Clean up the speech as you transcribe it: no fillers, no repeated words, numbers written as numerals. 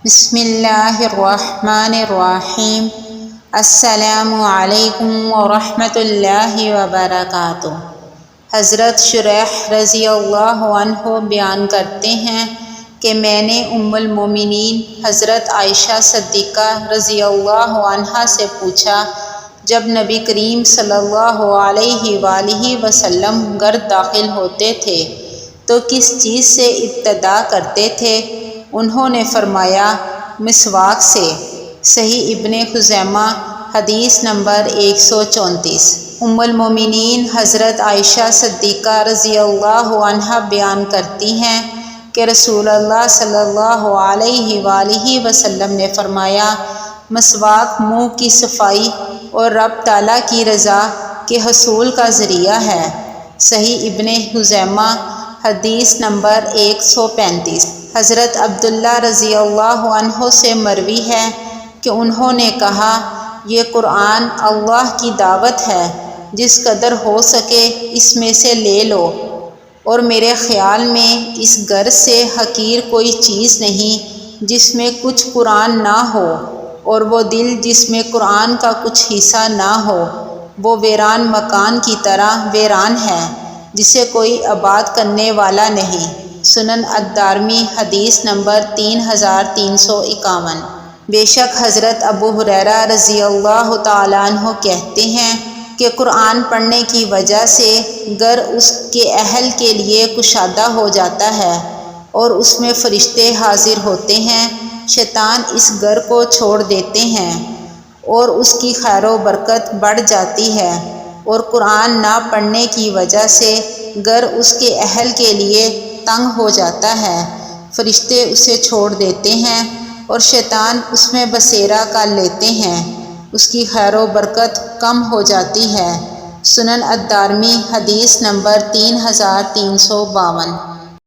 بسم اللہ الرحمن الرحیم۔ السلام علیکم ورحمۃ اللہ وبرکاتہ۔ حضرت شریح رضی اللہ عنہ بیان کرتے ہیں کہ میں نے ام المومنین حضرت عائشہ صدیقہ رضی اللہ عنہا سے پوچھا، جب نبی کریم صلی اللہ علیہ وآلہ وسلم گھر داخل ہوتے تھے تو کس چیز سے ابتدا کرتے تھے؟ انہوں نے فرمایا، مسواک سے۔ صحیح ابن خزیمہ حدیث نمبر 134۔ ام المومنین حضرت عائشہ صدیقہ رضی اللہ عنہا بیان کرتی ہیں کہ رسول اللہ صلی اللہ علیہ وآلہ وسلم نے فرمایا، مسواک منہ کی صفائی اور رب تعالیٰ کی رضا کے حصول کا ذریعہ ہے۔ صحیح ابن خزیمہ حدیث نمبر 135۔ حضرت عبداللہ رضی اللہ عنہ سے مروی ہے کہ انہوں نے کہا، یہ قرآن اللہ کی دعوت ہے، جس قدر ہو سکے اس میں سے لے لو، اور میرے خیال میں اس گھر سے حقیر کوئی چیز نہیں جس میں کچھ قرآن نہ ہو، اور وہ دل جس میں قرآن کا کچھ حصہ نہ ہو وہ ویران مکان کی طرح ویران ہے جسے کوئی آباد کرنے والا نہیں۔ سنن الدارمی حدیث نمبر 3351۔ بے شک حضرت ابو ہریرہ رضی اللہ تعالیٰ عنہ کہتے ہیں کہ قرآن پڑھنے کی وجہ سے گھر اس کے اہل کے لیے کشادہ ہو جاتا ہے اور اس میں فرشتے حاضر ہوتے ہیں، شیطان اس گھر کو چھوڑ دیتے ہیں اور اس کی خیر و برکت بڑھ جاتی ہے، اور قرآن نہ پڑھنے کی وجہ سے گھر اس کے اہل کے لیے تنگ ہو جاتا ہے، فرشتے اسے چھوڑ دیتے ہیں اور شیطان اس میں بسیرا کر لیتے ہیں، اس کی خیر و برکت کم ہو جاتی ہے۔ سنن الدارمی حدیث نمبر 3352۔